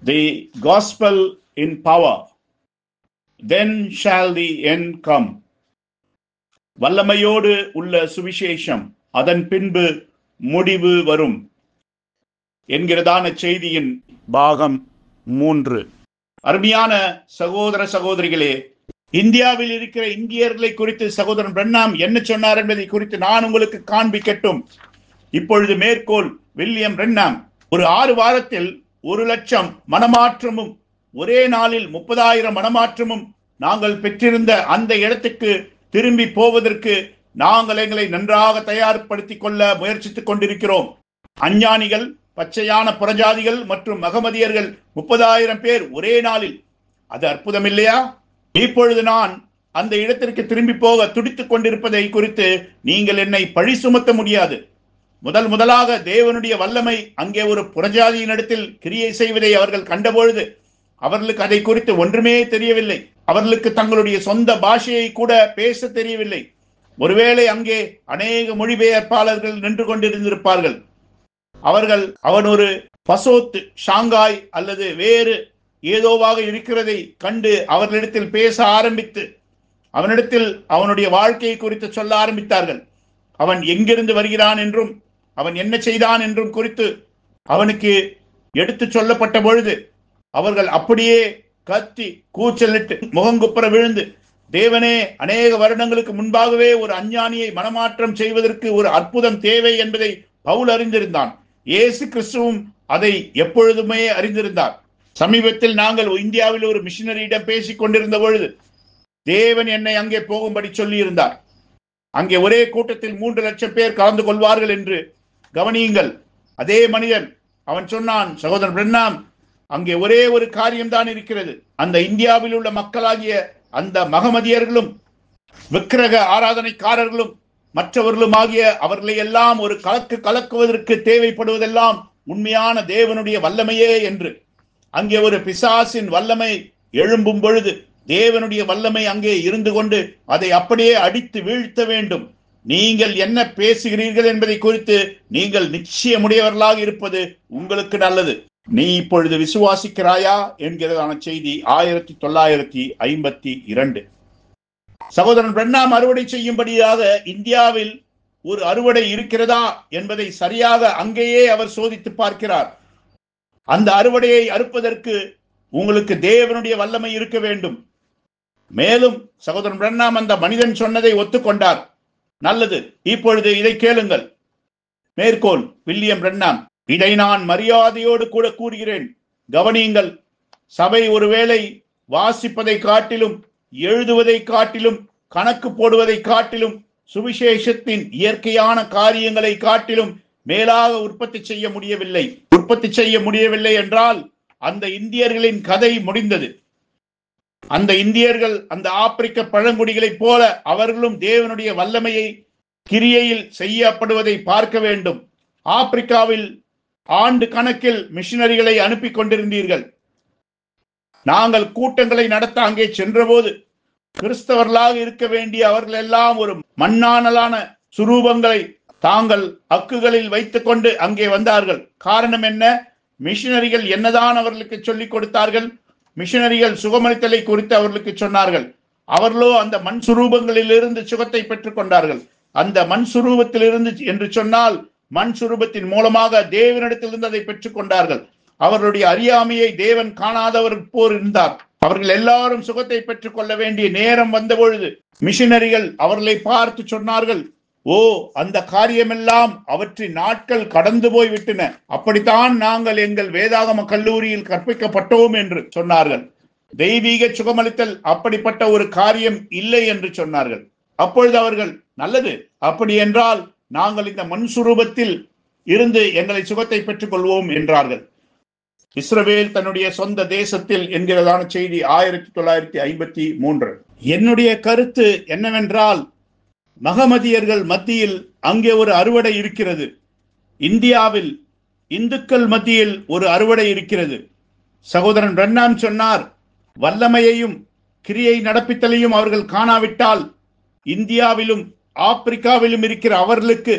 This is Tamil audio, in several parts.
the gospel in power, then shall the end come. வல்லமையோடு உள்ள சுவிசேஷம், அதன் பின்பு முடிவு வரும் என்கிறதான செய்தியின் பாகம் 3. அருமையான சகோதர சகோதரிகளே, இந்தியாவில் இருக்கிற இந்தியர்களை குறித்து சகோதரன் பிரண்ணாம் என்ன சொன்னார் என்பதை குறித்து நான் உங்களுக்கு காண்பிக்கட்டும். இப்பொழுது மேற்கோள், வில்லியம் பிரண்ணாம் ஒரு 6 வாரத்தில் 1,00,000 மனமாற்றமும் ஒரே நாளில் 30,000 மனமாற்றமும் நாங்கள் பெற்றிருந்த அந்த இடத்துக்கு திரும்பி போவதற்கு நாங்கள் எங்களை நன்றாக தயார்படுத்திக் கொள்ள முயற்சித்துக் கொண்டிருக்கிறோம். அஞ்ஞானிகள், பச்சையான புறஜாதிகள் மற்றும் மகமதியர்கள் 30,000 பேர் ஒரே நாளில். அது அற்புதம் இல்லையா? இப்பொழுது நான் அந்த இடத்திற்கு திரும்பி போக துடித்துக் கொண்டிருப்பதை குறித்து நீங்கள் என்னை பழி சுமத்த முடியாது. முதலாக தேவனுடைய வல்லமை அங்கே ஒரு புறஜாதியினிடத்தில் கிரியை செய்வதை அவர்கள் கண்டபொழுது அவர்களுக்கு அதை குறித்து ஒன்றுமே தெரியவில்லை. அவர்களுக்கு தங்களுடைய சொந்த பாஷையை கூட பேச தெரியவில்லை. ஒருவேளை அங்கே அநேக மொழிபெயர்ப்பாளர்கள் நின்று கொண்டிருந்திருப்பார்கள். அவன் ஒரு பசோத், ஷாங்காய் அல்லது வேறு ஏதோவாக இருக்கிறதை கண்டு அவர்களிடத்தில் பேச ஆரம்பித்து அவனிடத்தில் அவனுடைய வாழ்க்கையை குறித்து சொல்ல ஆரம்பித்தார்கள். அவன் எங்கிருந்து வருகிறான் என்றும் அவன் என்ன செய்தான் என்றும் குறித்து அவனுக்கு எடுத்து சொல்லப்பட்ட பொழுது அவர்கள் அப்படியே கத்தி கூச்சலிட்டு முகங்குப்புற விழுந்து, தேவனே, அநேக வருடங்களுக்கு முன்பாகவே ஒரு அஞ்ஞானியை மனமாற்றம் செய்வதற்கு ஒரு அற்புதம் தேவை என்பதை பவுல் அறிந்திருந்தான். இயேசு கிறிஸ்துவும் அதை எப்பொழுதுமே அறிந்திருந்தார். சமீபத்தில் நாங்கள் இந்தியாவில் ஒரு மிஷனரியிடம் பேசிக் கொண்டிருந்த பொழுது தேவன் என்னை அங்கே போகும்படி சொல்லி இருந்தார். அங்கே ஒரே கூட்டத்தில் 3,00,000 பேர் கலந்து கொள்வார்கள் என்று. கவனியுங்கள், அதே மனிதன் அவன் சொன்னான், சகோதரன் பிரண்ணாம், அங்கே ஒரே ஒரு காரியம்தான் இருக்கிறது. அந்த இந்தியாவில் உள்ள மக்களாகிய அந்த மகமதியர்களும் விக்கிரக ஆராதனைக்காரர்களும் மற்றவர்களும் ஆகிய அவர்களை எல்லாம் ஒரு கலக்குவதற்கு தேவைப்படுவதெல்லாம் உண்மையான தேவனுடைய வல்லமையே என்று. அங்கே ஒரு பிசாசின் வல்லமை எழும்பும் பொழுது தேவனுடைய வல்லமை அங்கே இருந்து கொண்டு அதை அப்படியே அடித்து வீழ்த்த வேண்டும். நீங்கள் என்ன பேசுகிறீர்கள் என்பதை குறித்து நீங்கள் நிச்சயமுடையவர்களாக இருப்பது உங்களுக்கு நல்லது. நீ இப்பொழுது விசுவாசிக்கிறாயா என்கிறதான செய்தி 1952. சகோதரன் பிரண்ணாம் அறுவடை செய்யும்படியாக இந்தியாவில் ஒரு அறுவடை இருக்கிறதா என்பதை சரியாக அங்கேயே அவர் சோதித்து பார்க்கிறார். அந்த அறுவடையை அறுப்பதற்கு உங்களுக்கு தேவனுடைய வல்லமை இருக்க வேண்டும். மேலும் சகோதரன் பிரண்ணாம் அந்த மனிதன் சொன்னதை ஒத்துக்கொண்டார். நல்லது, இப்பொழுது இதை கேளுங்கள். மேற்கோள், வில்லியம் பிரண்ணாம், இதை நான் மரியாதையோடு கூட கூறுகிறேன். கவனியுங்கள், சபை ஒருவேளை வாசிப்பதை காட்டிலும், எழுதுவதை காட்டிலும், கணக்கு போடுவதை காட்டிலும், சுவிசேஷத்தின் இயற்கையான காரியங்களை காட்டிலும் மேலாக உற்பத்தி செய்ய முடியவில்லை என்றால் அந்த இந்தியர்களின் கதை முடிந்தது. அந்த இந்தியர்கள் அந்த ஆப்பிரிக்க பழங்குடிகளைப் போல அவர்களும் தேவனுடைய வல்லமையை கிரியையில் செய்யப்படுவதை பார்க்க வேண்டும். ஆப்பிரிக்காவில் ஆண்டு கணக்கில் மிஷனரிகளை அனுப்பி கொண்டிருந்தீர்கள். நாங்கள் கூட்டங்களை நடத்த அங்கே சென்றபோது கிறிஸ்தவர்களாக இருக்க வேண்டிய அவர்கள் எல்லாம் ஒரு மண்ணானலான சுரூபங்களை தாங்கள் அக்குகளில் வைத்துக் கொண்டு அங்கே வந்தார்கள். காரணம் என்ன? மிஷனரிகள் என்னதான் அவர்களுக்கு சொல்லிக் கொடுத்தார்கள்? மிஷனரிகள் சுகமளித்தலை குறித்து அவர்களுக்கு சொன்னார்கள். அவர்களோ அந்த மண் சுரூபங்களிலிருந்து சுகத்தை பெற்றுக் கொண்டார்கள். அந்த மண் சுரூபத்திலிருந்து என்று சொன்னால் மண் சுரூபத்தின் மூலமாக தேவனிடத்திலிருந்து அதை பெற்றுக் கொண்டார்கள். அவர்களுடைய அறியாமையை தேவன் காணாதவர் போர் இருந்தார். அவர்கள் எல்லாரும் சுகத்தை பெற்றுக் கொள்ள வேண்டிய நேரம் வந்த பொழுது மிஷனரிகள் அவர்களை பார்த்து சொன்னார்கள், ஓ, அந்த காரியமெல்லாம் அவற்றின் நாட்கள் கடந்து போய் விட்டன. அப்படித்தான் நாங்கள் எங்கள் வேதாகம கல்லூரியில் கற்பிக்கப்பட்டோம் என்று சொன்னார்கள். தெய்வீக சுகமளித்தல் அப்படிப்பட்ட ஒரு காரியம் இல்லை என்று சொன்னார்கள். அப்பொழுது அவர்கள், நல்லது, அப்படி என்றால் நாங்கள் இந்த மண் சுரூபத்தில் இருந்து எங்களை சுகத்தை பெற்றுக் கொள்வோம் என்றார்கள். இஸ்ரவேல் தன்னுடைய சொந்த தேசத்தில் என்கிறதான செய்தி 1953. என்னுடைய கருத்து என்னவென்றால், மகமதியர்கள் மத்தியில் அங்கே ஒரு அறுவடை இருக்கிறது. இந்தியாவில் இந்துக்கள் மத்தியில் ஒரு அறுவடை இருக்கிறது. சகோதரன் பிரண்ணாம் சொன்னார், வல்லமையையும் கிரியை நடப்பித்தலையும் அவர்கள் காணாவிட்டால் இந்தியாவிலும் ஆப்பிரிக்காவிலும் இருக்கிற அவர்களுக்கு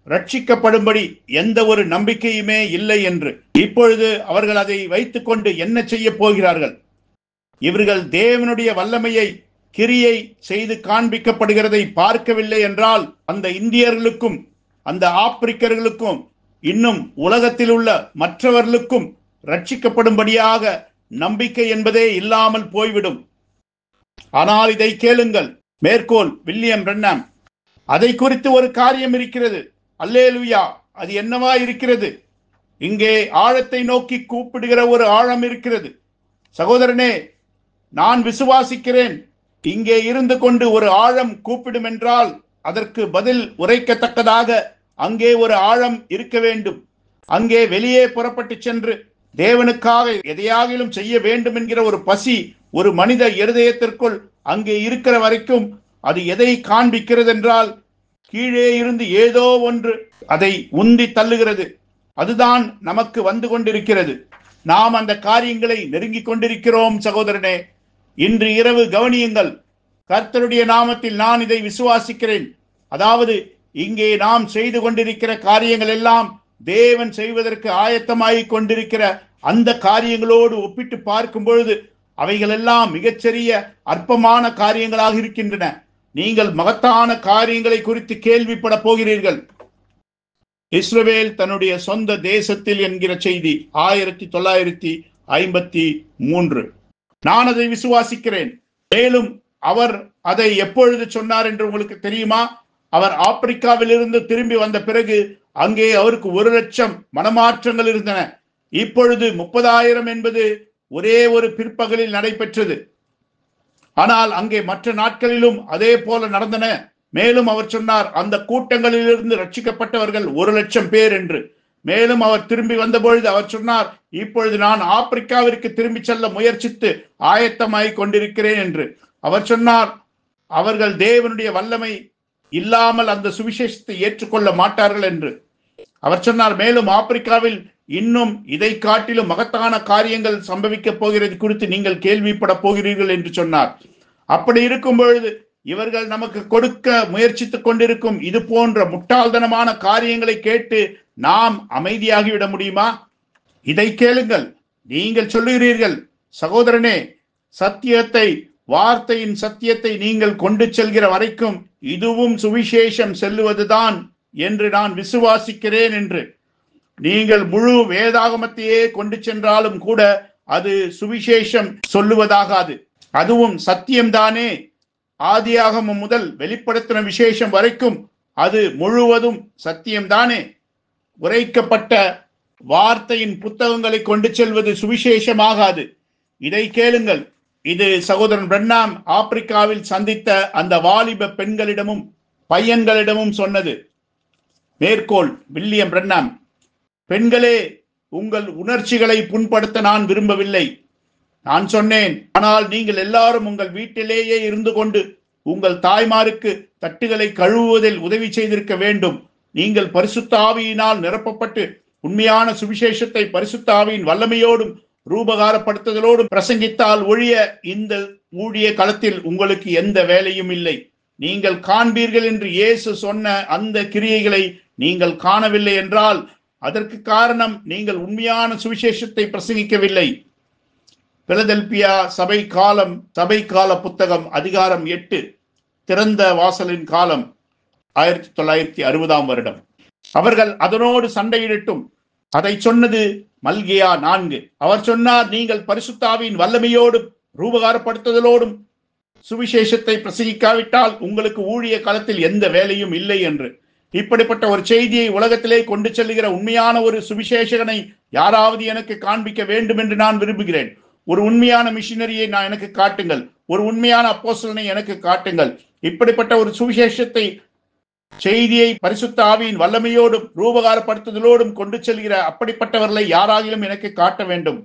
ரட்சிக்கப்படும்படி எந்த ஒரு நம்பிக்கையுமே இல்லை என்று. இப்பொழுது அவர்கள் அதை வைத்துக் கொண்டு என்ன செய்ய போகிறார்கள்? இவர்கள் தேவனுடைய வல்லமையை கிரியை செய்து காண்பிக்கப்படுகிறதை பார்க்கவில்லை என்றால் அந்த இந்தியர்களுக்கும் அந்த ஆப்பிரிக்கர்களுக்கும் இன்னும் உலகத்தில் உள்ள மற்றவர்களுக்கும் ரட்சிக்கப்படும்படியாக நம்பிக்கை என்பதே இல்லாமல் போய்விடும். ஆனால் இதை கேளுங்கள். மேற்கோள் வில்லியம் பிரண்ணாம். அதை குறித்து ஒரு காரியம் இருக்கிறது. அல்லேலூயா. அது என்னவா இருக்கிறது? இங்கே ஆழத்தை நோக்கி கூப்பிடுகிற ஒரு ஆழம் இருக்கிறது. சகோதரனே, நான் விசுவாசிக்கிறேன். இங்கே இருந்து கொண்டு ஒரு ஆழம் கூப்பிடும் என்றால் அதற்கு பதில் உரைக்கத்தக்கதாக அங்கே ஒரு ஆழம் இருக்க வேண்டும். அங்கே வெளியே புறப்பட்டு சென்று தேவனுக்காக எதையாகிலும் செய்ய வேண்டும் என்கிற ஒரு பசி ஒரு மனித இருதயத்திற்குள் அங்கே இருக்கிற வரைக்கும் அது எதை காண்பிக்கிறது என்றால், கீழே இருந்து ஏதோ ஒன்று அதை உந்தி தள்ளுகிறது. அதுதான் நமக்கு வந்து கொண்டிருக்கிறது. நாம் அந்த காரியங்களை நெருங்கிக் கொண்டிருக்கிறோம். சகோதரனே, இன்று இரவு கவனியுங்கள். கர்த்தருடைய நாமத்தில் நான் இதை விசுவாசிக்கிறேன். அதாவது இங்கே நாம் செய்து கொண்டிருக்கிற காரியங்கள் எல்லாம் தேவன் செய்வதற்கு ஆயத்தமாகிக் கொண்டிருக்கிற அந்த காரியங்களோடு ஒப்பிட்டு பார்க்கும் பொழுது அவைகள் எல்லாம் மிகச்சிறிய அற்பமான காரியங்களாக இருக்கின்றன. நீங்கள் மகத்தான காரியங்களை குறித்து கேள்விப்பட போகிறீர்கள். இஸ்ரவேல் தன்னுடைய சொந்த தேசத்தில் என்கிற செய்தி 1953. நான் அதை விசுவாசிக்கிறேன். மேலும் அவர் அதை எப்பொழுது சொன்னார் என்று உங்களுக்கு தெரியுமா? அவர் ஆப்பிரிக்காவில் இருந்து திரும்பி வந்த பிறகு அங்கே அவருக்கு 1,00,000 மனமாற்றங்கள் இருந்தன. இப்பொழுது 30,000 என்பது ஒரே ஒரு பிற்பகலில் நடைபெற்றது. ஆனால் அங்கே மற்ற நாட்களிலும் அதே போல நடந்தன. மேலும் அவர் சொன்னார், அந்த கூட்டங்களிலிருந்து ரட்சிக்கப்பட்டவர்கள் 1,00,000 பேர் என்று. மேலும் அவர் திரும்பி வந்த பொழுது அவர் சொன்னார், இப்பொழுது நான் ஆப்பிரிக்காவிற்கு திரும்பி செல்ல முயற்சித்து ஆயத்தமாய் கொண்டிருக்கிறேன் என்று. அவர் சொன்னார், அவர்கள் தேவனுடைய வல்லமை இல்லாமல் அந்த சுவிசேஷத்தை ஏற்றுக்கொள்ள மாட்டார்கள் என்று அவர் சொன்னார். மேலும் ஆப்பிரிக்காவில் இன்னும் இதை காட்டிலும் மகத்தான காரியங்கள் சம்பவிக்க போகிறது குறித்து நீங்கள் கேள்விப்பட போகிறீர்கள் என்று சொன்னார். அப்படி இருக்கும் பொழுது இவர்கள் நமக்கு கொடுக்க முயற்சித்துக் கொண்டிருக்கும் இது போன்ற முட்டாள்தனமான காரியங்களை கேட்டு நாம் அமைதியாகிவிட முடியுமா? இதை கேளுங்கள். நீங்கள் சொல்லுகிறீர்கள், சகோதரனே, சத்தியத்தை, வார்த்தையின் சத்தியத்தை நீங்கள் கொண்டு செல்கிற வரைக்கும் இதுவும் சுவிசேஷம் செல்லுவதுதான் என்று நான் விசுவாசிக்கிறேன் என்று. நீங்கள் முழு வேதாகமத்தையே கொண்டு சென்றாலும் கூட அது சுவிசேஷம் சொல்லுவதாகாது. அதுவும் சத்தியம்தானே. ஆதியாகமம் முதல் வெளிப்படுத்தின விசேஷம் வரைக்கும் அது முழுவதும் சத்தியம்தானே. உரைக்கப்பட்ட வார்த்தையின் புத்தகங்களை கொண்டு செல்வது சுவிசேஷமாகாது. இதை கேளுங்கள். இது சகோதரன் பிரண்ணாம் ஆப்பிரிக்காவில் சந்தித்த அந்த வாலிப பெண்களிடமும் பையன்களிடமும் சொன்னது. மேற்கோள் வில்லியம் பிரண்ணாம். பெண்களே, உங்கள் உணர்ச்சிகளை புண்படுத்த நான் விரும்பவில்லை. நான் சொன்னேன், ஆனால் நீங்கள் எல்லாரும் உங்கள் வீட்டிலேயே இருந்து கொண்டு உங்கள் தாய்மாருக்கு தட்டுகளை கழுவுவதில் உதவி செய்திருக்க வேண்டும். நீங்கள் பரிசுத்த ஆவியினால் நிரப்பப்பட்டு உண்மையான சுவிசேஷத்தை பரிசுத்த ஆவியின் வல்லமையோடும் ரூபகாரப்படுத்துதலோடும் பிரசங்கித்தால் ஒழிய இந்த ஊழிய களத்தில் உங்களுக்கு எந்த வேலையும் இல்லை. நீங்கள் காண்பீர்கள் என்று இயேசு சொன்ன அந்த கிரியைகளை நீங்கள் காணவில்லை என்றால் அதற்கு காரணம் நீங்கள் உண்மையான சுவிசேஷத்தை பிரசங்கிக்கவில்லை. பிலதெல்பியா சபை கால புத்தகம் அதிகாரம் 8, திறந்த வாசலின் காலம், 1960 வருடம். அவர்கள் அதனோடு சண்டையிடட்டும். அதை சொன்னது மல்கியா 4. அவர் சொன்னார், நீங்கள் பரிசுத்த ஆவியின் வல்லமையோடும் ரூபகாரப்படுத்துதலோடும் சுவிசேஷத்தை பிரசங்கிக்காவிட்டால் உங்களுக்கு ஊழிய காலத்தில் எந்த வேலையும் இல்லை என்று. இப்படிப்பட்ட ஒரு செய்தியை உலகத்திலே கொண்டு செல்லுகிற உண்மையான ஒரு சுவிசேஷகனை யாராவது எனக்கு காண்பிக்க வேண்டும் என்று நான் விரும்புகிறேன். ஒரு உண்மையான மிஷினரியை நான் எனக்கு காட்டுங்கள். ஒரு உண்மையான அப்போஸ்தலனை எனக்கு காட்டுங்கள். இப்படிப்பட்ட ஒரு சுவிசேஷத்தை செய்தியை பரிசுத்த ஆவியின் வல்லமையோடும் ரூபகாரப்படுத்துதலோடும் கொண்டு செல்கிற அப்படிப்பட்டவர்களை யாராகிலும் எனக்கு காட்ட வேண்டும்.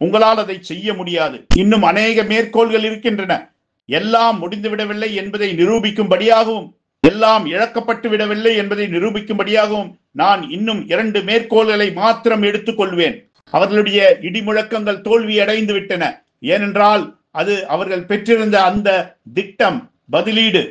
உங்களால் அதை செய்ய முடியாது. இன்னும் அநேக மேற்கோள்கள் இருக்கின்றன. எல்லாம் முடிந்துவிடவில்லை என்பதை நிரூபிக்கும்படியாகவும் எல்லாம் இழக்கப்பட்டு விடவில்லை என்பதை நிரூபிக்கும்படியாகவும் நான் இன்னும் 2 மேற்கோள்களை மாத்திரம் எடுத்துக்கொள்வேன். அவர்களுடைய இடிமுழக்கங்கள் தோல்வி அடைந்து விட்டன. ஏனென்றால் அது அவர்கள் பெற்றிருந்த அந்த திட்டம், பதிலீடு,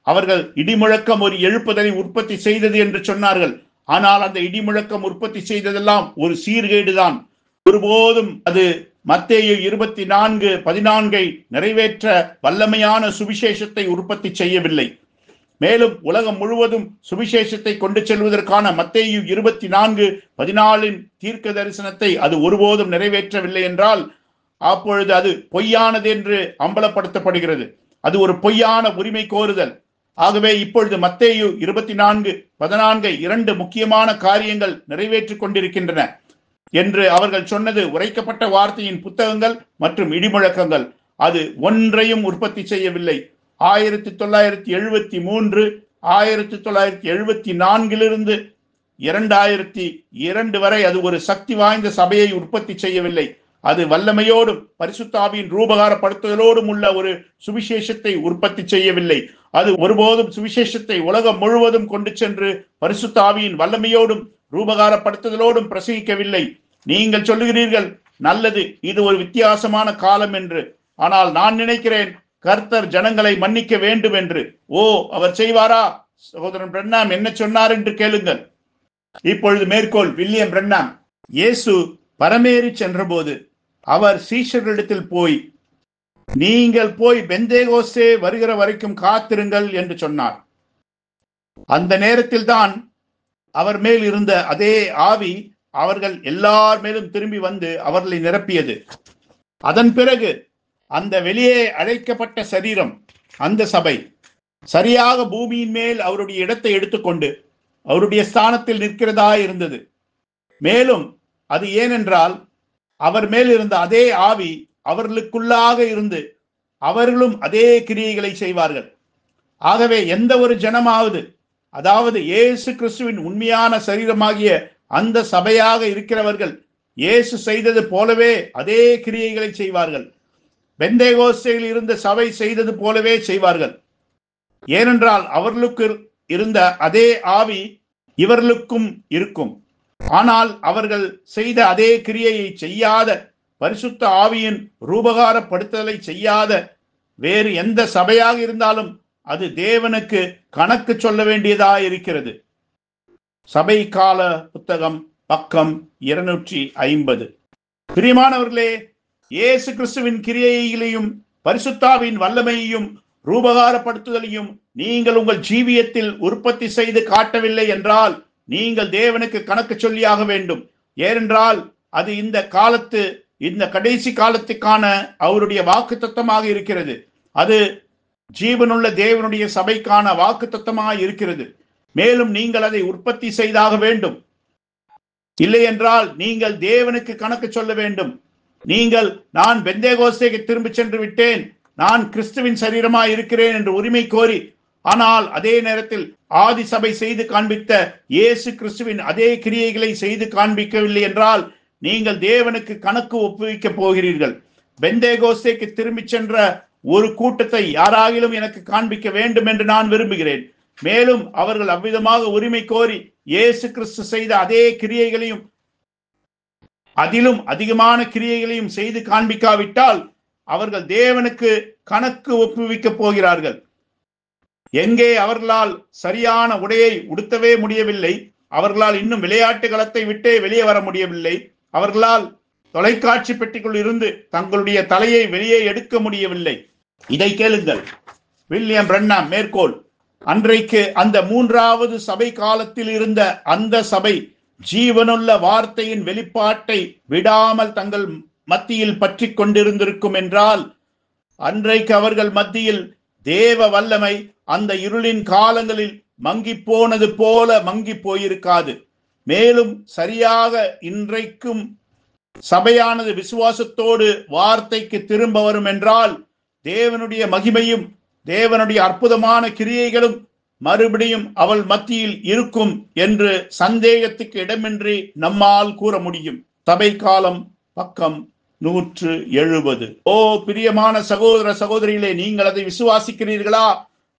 அவர்கள் இடிமுழக்கம் ஒரு எழுப்புதலை உற்பத்தி செய்தது என்று சொன்னார்கள். ஆனால் அந்த இடிமுழக்கம் உற்பத்தி செய்ததெல்லாம் ஒரு சீர்கேடுதான். ஒருபோதும் அது மத்தேயு 24:14 நிறைவேற்ற வல்லமையான சுவிசேஷத்தை உற்பத்தி செய்யவில்லை. மேலும் உலகம் முழுவதும் சுவிசேஷத்தை கொண்டு செல்வதற்கான மத்தேயு 24:14 தீர்க்க தரிசனத்தை அது ஒருபோதும் நிறைவேற்றவில்லை என்றால் அப்பொழுது அது பொய்யானது என்று அம்பலப்படுத்தப்படுகிறது. அது ஒரு பொய்யான உரிமை கோருதல். ஆகவே இப்பொழுது மத்தேயு 24:14 2 முக்கியமான காரியங்கள் நிறைவேற்றிக் கொண்டிருக்கின்றன என்று அவர்கள் சொன்னது உரைக்கப்பட்ட வார்த்தையின் புத்தகங்கள் மற்றும் இடிமுழக்கங்கள். அது ஒன்றையும் உற்பத்தி செய்யவில்லை. 1973 1974 2002 வரை அது ஒரு சக்தி வாய்ந்த சபையை உற்பத்தி செய்யவில்லை. அது வல்லமையோடும் பரிசுத்த ஆவியின் ரூபகாரப்படுத்துதலோடும் உள்ள ஒரு சுவிசேஷத்தை உற்பத்தி செய்யவில்லை. அது ஒருபோதும் சுவிசேஷத்தை உலகம் முழுவதும் கொண்டு சென்று பரிசுத்த ஆவியின் வல்லமையோடும் ரூபகாரப்படுத்துதலோடும் பிரசங்கிக்கவில்லை. நீங்கள் சொல்லுகிறீர்கள், நல்லது, இது ஒரு வித்தியாசமான காலம் என்று. ஆனால் நான் நினைக்கிறேன் கர்த்தர் ஜனங்களை மன்னிக்க வேண்டும் என்று. அவர் செய்வாரா? சகோதரன் பிரண்ணாம் என்ன சொன்னார் என்று கேளுங்கள். இப்பொழுது மேற்கோள். வில்லியம் பிரண்ணாம், இயேசு பரமேறி சென்றபோது அவர் சீஷர்களிடத்தில் போய், நீங்கள் போய் பெந்தேகோஸ்தே வருகிற வரைக்கும் காத்திருங்கள் என்று சொன்னார். அந்த நேரத்தில் தான் அவர் மேல் இருந்த அதே ஆவி அவர்கள் எல்லார் மேலும் திரும்பி வந்து அவர்களை நிரப்பியது. அதன் பிறகு அந்த வெளியே அழைக்கப்பட்ட சரீரம், அந்த சபை சரியாக பூமியின் மேல் அவருடைய இடத்தை எடுத்துக்கொண்டு அவருடைய ஸ்தானத்தில் நிற்கிறதா இருந்தது. மேலும் அது ஏனென்றால் அவர் மேல் இருந்த அதே ஆவி அவர்களுக்குள்ளாக இருந்து அவர்களும் அதே கிரியைகளை செய்வார்கள். ஆகவே எந்த ஒரு ஜனமாவது, அதாவது இயேசு கிறிஸ்துவின் உண்மையான சரீரமாகிய அந்த சபையாக இருக்கிறவர்கள் இயேசு செய்தது போலவே அதே கிரியைகளை செய்வார்கள். பெந்தேகோஸ்தேயில் இருந்த சபை செய்தது போலவே செய்வார்கள். ஏனென்றால் அவர்களுக்கு இருந்த அதே ஆவி இவர்களுக்கும் இருக்கும். ஆனால் அவர்கள் செய்த அதே கிரியையை செய்யாத, பரிசுத்த ஆவியின் ரூபகாரப்படுத்தலை செய்யாத வேறு எந்த சபையாக இருந்தாலும் அது தேவனுக்கு கணக்கு சொல்ல வேண்டியதாக இருக்கிறது. சபை கால புத்தகம் பக்கம் 250. பிரியமானவர்களே, இயேசு கிறிஸ்துவின் கிரியைகளையும் பரிசுத்தாவின் வல்லமையையும் ரூபகாரப்படுத்துதலையும் நீங்கள் உங்கள் ஜீவியத்தில் உற்பத்தி செய்து காட்டவில்லை என்றால் நீங்கள் தேவனுக்கு கணக்கு சொல்லியாக வேண்டும். ஏனென்றால் அது இந்த கடைசி காலத்துக்கான அவருடைய வாக்குத்தத்தமாக இருக்கிறது. அது ஜீவனுள்ள தேவனுடைய சபைக்கான வாக்குத்தத்தமாக இருக்கிறது. மேலும் நீங்கள் அதை உற்பத்தி செய்தாக வேண்டும். இல்லை என்றால் நீங்கள் தேவனுக்கு கணக்கு சொல்ல வேண்டும். நான் பெந்தேகோஸ்தேக்கு திரும்பி சென்று விட்டேன், நான் கிறிஸ்துவின் சரீரமாய் இருக்கிறேன் என்று உரிமை கோரி, ஆனால் அதே நேரத்தில் ஆதி சபை செய்து காண்பித்த இயேசு கிறிஸ்துவின் அதே கிரியைகளை செய்து காண்பிக்கவில்லை என்றால் நீங்கள் தேவனுக்கு கணக்கு ஒப்புவிக்க போகிறீர்கள். பெந்தேகோஸ்தேக்கு திரும்பி சென்ற ஒரு கூட்டத்தை யாராகிலும் எனக்கு காண்பிக்க வேண்டும் என்று நான் விரும்புகிறேன். மேலும் அவர்கள் அவ்விதமாக உரிமை கோரி இயேசு கிறிஸ்து செய்த அதே கிரியைகளையும் அதிலும் அதிகமான கிரியைகளையும் செய்து காண்பிக்காவிட்டால் அவர்கள் தேவனுக்கு கணக்கு ஒப்புவிக்க போகிறார்கள். எங்கே அவர்களால் சரியான உடையை உடுத்தவே முடியவில்லை, அவர்களால் இன்னும் விளையாட்டு களத்தை விட்டே வெளியே வர முடியவில்லை, அவர்களால் தொலைக்காட்சி பெட்டிக்குள் இருந்து தங்களுடைய தலையை வெளியே எடுக்க முடியவில்லை. இதை கேளுங்கள். வில்லியம் பிரண்ணாம் மேற்கோள். அன்றைக்கு அந்த 3வது சபை காலத்தில் இருந்த அந்த சபை ஜீவனுள்ள வார்த்தையின் வெளிப்பாட்டை விடாமல் தங்கள் மத்தியில் பற்றி கொண்டிருந்திருக்கும் என்றால் அன்றைக்கு அவர்கள் மத்தியில் தேவ வல்லமை அந்த இருளின் காலங்களில் மங்கி போனது போல மங்கி போயிருக்காது. மேலும் சரியாக இன்றைக்கும் சபையானது விசுவாசத்தோடு வார்த்தைக்கு திரும்ப வரும் என்றால் தேவனுடைய மகிமையும் தேவனுடைய அற்புதமான கிரியைகளும் மறுபடியும் அவள் மத்தியில் இருக்கும் என்று சந்தேகத்துக்கு இடமின்றி நம்மால் கூற முடியும். சபை காலம் பக்கம் 170. பிரியமான சகோதர சகோதரிகளே, நீங்கள் அதை விசுவாசிக்கிறீர்களா?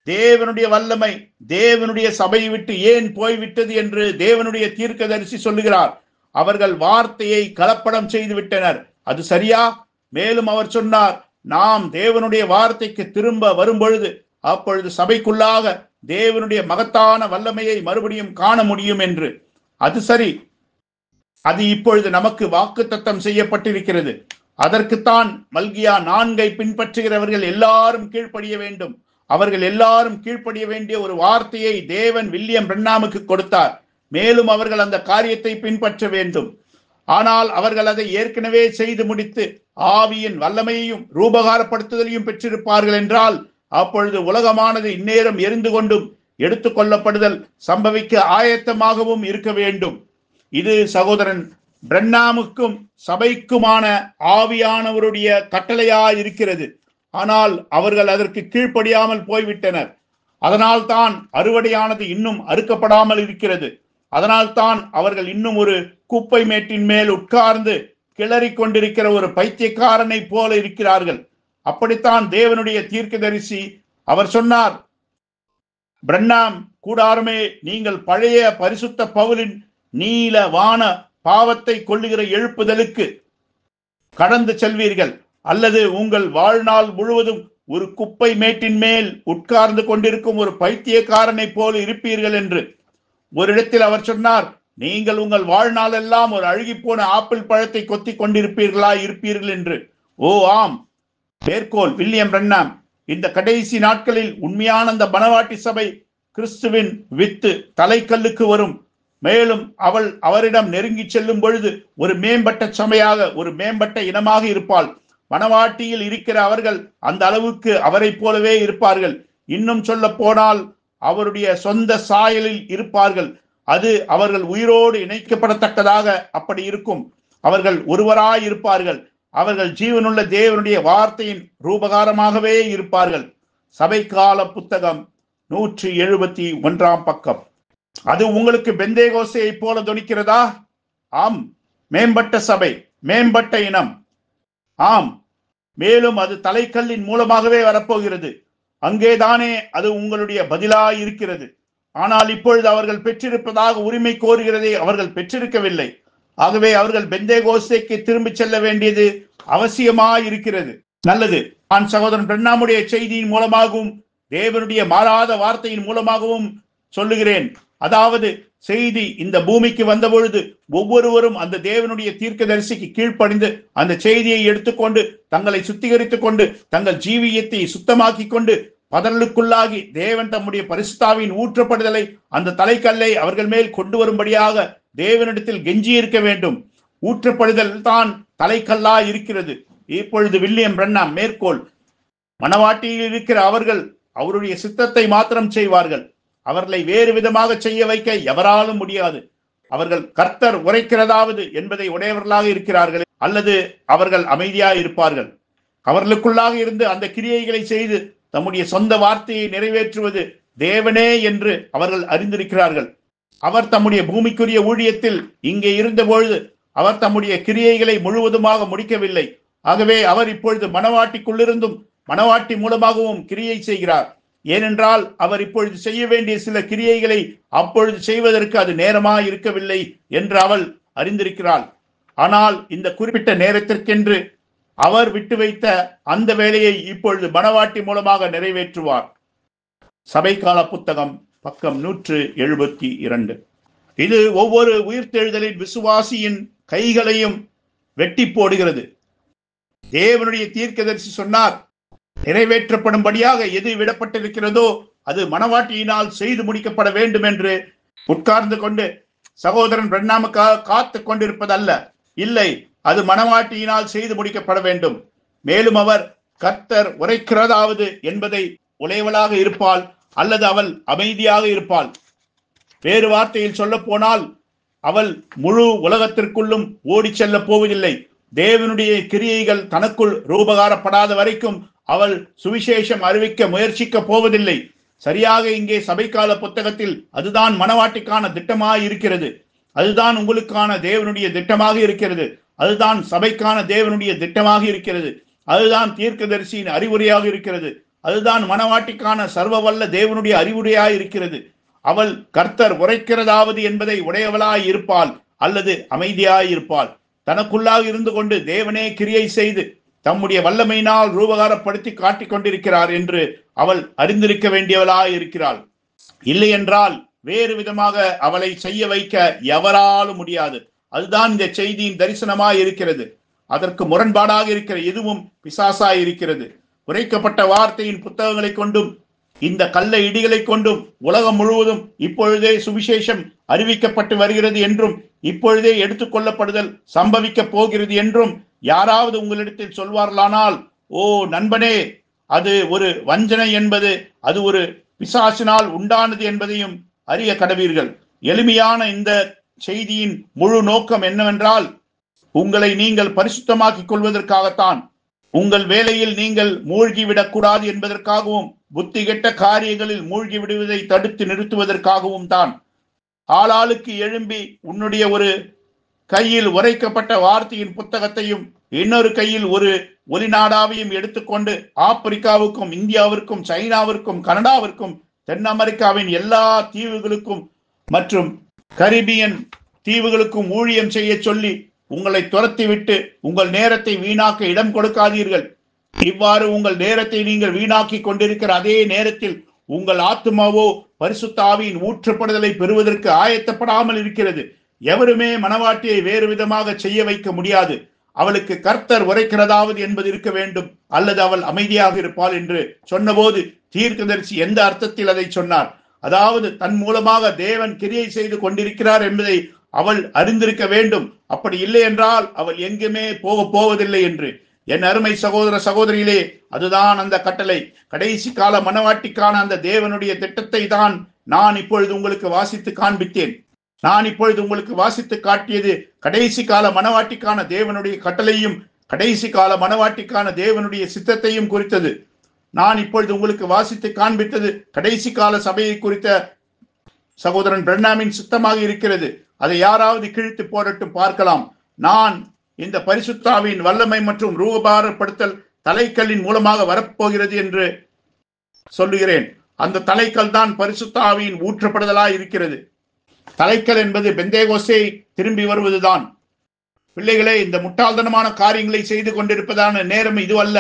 தேவனுடைய வல்லமை தேவனுடைய சபையை விட்டு ஏன் போய்விட்டது என்று தேவனுடைய தீர்க்கதரிசி சொல்லுகிறார். அவர்கள் வார்த்தையை கலப்படம் செய்து விட்டனர். அது சரியா? மேலும் அவர் சொன்னார், நாம் தேவனுடைய வார்த்தைக்கு திரும்ப வரும் பொழுது அப்பொழுது சபைக்குள்ளாக தேவனுடைய மகத்தான வல்லமையை மறுபடியும் காண முடியும் என்று. அது சரி, அது இப்பொழுது நமக்கு வாக்குத்தத்தம் செய்யப்பட்டிருக்கிறது. அதற்குத்தான் மல்கியா 4 பின்பற்றுகிறவர்கள் எல்லாரும் கீழ்ப்படிய வேண்டும். அவர்கள் எல்லாரும் கீழ்ப்படிய வேண்டிய ஒரு வார்த்தையை தேவன் வில்லியம் பிரன்னாமுக்கு கொடுத்தார். மேலும் அவர்கள் அந்த காரியத்தை பின்பற்ற வேண்டும். ஆனால் அவர்கள் அதை ஏற்கனவே செய்து முடித்து ஆவியின் வல்லமையையும் ரூபகாரப்படுத்துதலையும் பெற்றிருப்பார்கள் என்றால், அப்பொழுது உலகமானது இந்நேரம் எரிந்து கொண்டும் எடுத்துக் கொள்ளப்படுதல் சம்பவிக்க ஆயத்தமாகவும் இருக்க வேண்டும். இது சகோதரன் பிரன்னாமுக்கும் சபைக்குமான ஆவியானவருடைய கட்டளையாயிருக்கிறது. ஆனால் அவர்கள் அதற்கு கீழ்ப்படியாமல் போய்விட்டனர். அதனால் தான் அறுவடையானது இன்னும் அறுக்கப்படாமல் இருக்கிறது. அதனால் தான் அவர்கள் இன்னும் ஒரு குப்பை மேட்டின் மேல் உட்கார்ந்து கிளறி கொண்டிருக்கிற ஒரு பைத்தியக்காரனை போல இருக்கிறார்கள். அப்படித்தான் தேவனுடைய தீர்க்கதரிசி அவர் சொன்னார், பிரன்னாம் கூடாரமே, நீங்கள் பழைய பரிசுத்த பவுலின் நீல வான பாவத்தை கொள்ளுகிற எழுப்புதலுக்கு கடந்து செல்வீர்கள், அல்லது உங்கள் வாழ்நாள் முழுவதும் ஒரு குப்பை மேட்டின் மேல் உட்கார்ந்து கொண்டிருக்கும் ஒரு பைத்தியக்காரனை போல இருப்பீர்கள் என்று. ஒரு இடத்தில் அவர் சொன்னார், நீங்கள் உங்கள் வாழ்நாள் எல்லாம் ஒரு அழுகி போன ஆப்பிள் பழத்தை கொத்தி கொண்டிருப்பீர்களா இருப்பீர்கள் என்று. ஓ ஆம், மேற்கோள் வில்லியம் பிரன்னாம். இந்த கடைசி நாட்களில் உண்மையான அந்த மனவாட்டி சபை கிறிஸ்துவின் வித்து தலைக்கல்லுக்கு வரும். மேலும் அவள் அவரிடம் நெருங்கி செல்லும் பொழுது ஒரு மேம்பட்ட சபையாக, ஒரு மேம்பட்ட இனமாக இருப்பாள். மனவாட்டியில் இருக்கிற அவர்கள் அந்த அளவுக்கு அவரை போலவே இருப்பார்கள். இன்னும் சொல்ல போனால் அவருடைய சொந்த சாயலில் இருப்பார்கள். அது அவர்கள் உயிரோடு இணைக்கப்படத்தக்கதாக அப்படி இருக்கும். அவர்கள் ஒருவராய் இருப்பார்கள். அவர்கள் ஜீவனுள்ள தேவனுடைய வார்த்தையின் ரூபகாரமாகவே இருப்பார்கள். சபைக்கால புத்தகம் 171 பக்கம். அது உங்களுக்கு பெந்தேகோஸ்தையை போல தொனிக்கிறதா? ஆம், மேம்பட்ட சபை, மேம்பட்ட இனம். ஆம், மேலும் அது தலைக்கல்லின் மூலமாகவே வரப்போகிறது. அங்கேதானே அது உங்களுடைய பதிலாய் இருக்கிறது. ஆனால் இப்பொழுது அவர்கள் பெற்றிருப்பதாக உரிமை கோருகிறதை அவர்கள் பெற்றிருக்கவில்லை. ஆகவே அவர்கள் பெந்தேகோஸ்தைக்கு திரும்பி செல்ல வேண்டியது அவசியமாயிருக்கிறது. நல்லது, நான் சகோதரன் பிரன்னாமுடைய செய்தியின் மூலமாகவும் தேவனுடைய மாறாத வார்த்தையின் மூலமாகவும் சொல்லுகிறேன். அதாவது செய்தி இந்த பூமிக்கு வந்த பொழுது ஒவ்வொருவரும் அந்த தேவனுடைய தீர்க்கதரிசிக்கு கீழ்ப்படிந்து அந்த செய்தியை எடுத்துக்கொண்டு தங்களை சுத்திகரித்துக் கொண்டு தங்கள் ஜீவியத்தை சுத்தமாக்கி கொண்டு பதறலுக்குள்ளாகி தேவன் தம்முடைய பரிசுத்தாவின் ஊற்றப்படுதலை அந்த தலைக்கல்லை அவர்கள் மேல் கொண்டு வரும்படியாக தேவனிடத்தில் கெஞ்சி இருக்க வேண்டும். ஊற்றப்படுதல் தான் தலைக்கல்லா இருக்கிறது. இப்பொழுது வில்லியம் பிரன்னாம் மேற்கோள், மனவாட்டியில் இருக்கிற அவர்கள் அவருடைய சித்தத்தை மாத்திரம் செய்வார்கள். அவர்களை வேறு விதமாக செய்ய வைக்க எவராலும் முடியாது. அவர்கள் கர்த்தர் உரைக்கிறதாவது என்பதை உடையவர்களாக இருக்கிறார்கள், அல்லது அவர்கள் அமைதியாக இருப்பார்கள். அவர்களுக்குள்ளாக இருந்து அந்த கிரியைகளை செய்து தம்முடைய சொந்த வார்த்தையை நிறைவேற்றுவது தேவனே என்று அவர்கள் அறிந்திருக்கிறார்கள். அவர் தம்முடைய பூமிக்குரிய ஊழியத்தில் இங்கே இருந்த பொழுது அவர் தம்முடைய கிரியைகளை முழுவதுமாக முடிக்கவில்லை. ஆகவே அவர் இப்பொழுது மனவாட்டிக்குள்ளிருந்தும் மனவாட்டி மூலமாகவும் கிரியை செய்கிறார். ஏனென்றால் அவர் இப்பொழுது செய்ய வேண்டிய சில கிரியைகளை அப்பொழுது செய்வதற்கு அது நேரமாக இருக்கவில்லை என்று அவள் அறிந்திருக்கிறாள். ஆனால் இந்த குறிப்பிட்ட நேரத்திற்கென்று அவர் விட்டு வைத்த அந்த வேலையை இப்பொழுது மனவாட்டி மூலமாக நிறைவேற்றுவார். சபைக்கால புத்தகம் பக்கம் 172. இது ஒவ்வொரு உயிர்த்தெழுதலின் விசுவாசியின் கைகளையும் வெட்டி போடுகிறது. தேவனுடைய தீர்க்கதரிசி சொன்னார், நிறைவேற்றப்படும்படியாக எது விடப்பட்டிருக்கிறதோ அது மனவாட்டியினால் செய்து முடிக்கப்பட வேண்டும் என்று. உட்கார்ந்து கொண்டு சகோதரன் பிரன்னாமுக்காக காத்து கொண்டிருப்பதல்ல, இல்லை, அது மனவாட்டியினால் செய்து முடிக்கப்பட வேண்டும். மேலும் அவர் கர்த்தர் உரைக்கிறதாவது என்பதை உடையவளாக இருப்பாள், அல்லது அவள் அமைதியாக இருப்பாள். வேறு வார்த்தையில் சொல்ல போனால் அவள் முழு உலகத்திற்குள்ளும் ஓடி செல்ல போவதில்லை. தேவனுடைய கிரியைகள் தனக்குள் ரூபகாரப்படாத வரைக்கும் அவள் சுவிசேஷம் அறிவிக்க முயற்சிக்க போவதில்லை. சரியாக இங்கே சபைக்கால புத்தகத்தில் அதுதான் மனவாட்டிக்கான திட்டமாக இருக்கிறது. அதுதான் உங்களுக்கான தேவனுடைய திட்டமாக இருக்கிறது. அதுதான் சபைக்கான தேவனுடைய திட்டமாக இருக்கிறது. அதுதான் தீர்க்கதரிசியின் அறிவுரையாக இருக்கிறது. அதுதான் மனவாட்டிக்கான சர்வ வல்ல தேவனுடைய அறிவுரையாக இருக்கிறது. அவள் கர்த்தர் உரைக்கிறதாவது என்பதை உடையவளாய் இருப்பாள், அல்லது அமைதியாய் இருப்பாள். தனக்குள்ளாக இருந்து கொண்டு தேவனே கிரியை செய்து தம்முடைய வல்லமையினால் ரூபகாரப்படுத்தி காட்டிக் கொண்டிருக்கிறார் என்று அவள் அறிந்திருக்க வேண்டியவளாய் இருக்கிறாள். இல்லை என்றால் வேறு விதமாக அவளை செய்ய வைக்க எவராலும் முடியாது. அதுதான் இந்த செய்தியின் தரிசனமாய் இருக்கிறது. அதற்கு முரண்பாடாக இருக்கிற எதுவும் பிசாசாய் இருக்கிறது. உரைக்கப்பட்ட வார்த்தையின் புத்தகங்களை கொண்டும் இந்த கள்ள இடிகளை கொண்டும் உலகம் முழுவதும் இப்பொழுதே சுவிசேஷம் அறிவிக்கப்பட்டு வருகிறது என்றும் இப்பொழுதே எடுத்துக்கொள்ளப்படுதல் சம்பவிக்க போகிறது என்றும் யாராவது உங்களிடத்தில் சொல்வார்களானால், ஓ நண்பனே, அது ஒரு வஞ்சனை என்பது அது ஒரு பிசாசினால் உண்டானது என்பதையும் அறிய கடவீர்கள். எளிமையான இந்த செய்தியின் முழு நோக்கம் என்னவென்றால், உங்களை நீங்கள் பரிசுத்தமாக்கிக் கொள்வதற்காகத்தான். உங்கள் வேலையில் நீங்கள் மூழ்கிவிடக் கூடாது என்பதற்காகவும் புத்தி கெட்ட காரியங்களில் மூழ்கி விடுவதை தடுத்து நிறுத்துவதற்காகவும் தான். ஆளாளுக்கு எழும்பி உன்னுடைய ஒரு கையில் உரைக்கப்பட்ட வார்த்தையின் புத்தகத்தையும் இன்னொரு கையில் ஒரு ஒலிநாடாவையும் எடுத்துக்கொண்டு ஆப்பிரிக்காவுக்கும் இந்தியாவிற்கும் சைனாவிற்கும் கனடாவிற்கும் தென் அமெரிக்காவின் எல்லா தீவுகளுக்கும் மற்றும் கரிபியன் தீவுகளுக்கும் ஊழியம் செய்ய சொல்லி உங்களை துரத்திவிட்டு உங்கள் நேரத்தை வீணாக்க இடம் கொடுக்காதீர்கள். இவ்வாறு உங்கள் நேரத்தை நீங்கள் வீணாக்கி கொண்டிருக்கிற அதே நேரத்தில் உங்கள் ஆத்துமாவோ பரிசுத்த ஆவியின் ஊற்றப்படுதலை பெறுவதற்கு ஆயத்தப்படாமல் இருக்கிறது. எவருமே மனவாட்டியை வேறு விதமாக செய்ய வைக்க முடியாது. அவளுக்கு கர்த்தர் உரைக்கிறதாவது என்பது இருக்க வேண்டும், அல்லது அவள் அமைதியாக இருப்பாள் என்று சொன்னபோது தீர்க்கதரிசி எந்த அர்த்தத்தில் அதை சொன்னார்? அதாவது தன் மூலமாக தேவன் கிரியை செய்து கொண்டிருக்கிறார் என்பதை அவள் அறிந்திருக்க வேண்டும். அப்படி இல்லை என்றால் அவள் எங்குமே போவதில்லை என்று. என் அருமை சகோதர சகோதரியிலே, அதுதான் அந்த கட்டளை. கடைசி கால மனவாட்டிக்கான அந்த தேவனுடைய திட்டத்தை தான் நான் இப்பொழுது உங்களுக்கு வாசித்து காண்பித்தேன். நான் இப்பொழுது உங்களுக்கு வாசித்து காட்டியது கடைசி கால மனவாட்டிக்கான தேவனுடைய கட்டளையும் கடைசி கால மனவாட்டிக்கான தேவனுடைய சித்தத்தையும் குறித்தது. நான் இப்பொழுது உங்களுக்கு வாசித்து காண்பித்தது கடைசி கால சபையை குறித்த சகோதரன் பிரணாமின் சித்தமாக இருக்கிறது. அதை யாராவது கிழித்து போடட்டும், பார்க்கலாம். நான் இந்த பரிசுத்தாவின் வல்லமை மற்றும் ரூபபாரப்படுத்தல் தலைக்கல்லின் மூலமாக வரப்போகிறது என்று சொல்லுகிறேன். அந்த தலைக்கல் தான் பரிசுத்தாவின் ஊற்றப்படுதலாய் இருக்கிறது. தலைக்கல் என்பது பெந்தேகோஸ்தே திரும்பி வருவதுதான். பிள்ளைகளே, இந்த முட்டாள்தனமான காரியங்களை செய்து கொண்டிருப்பதான நேரம் இது அல்ல.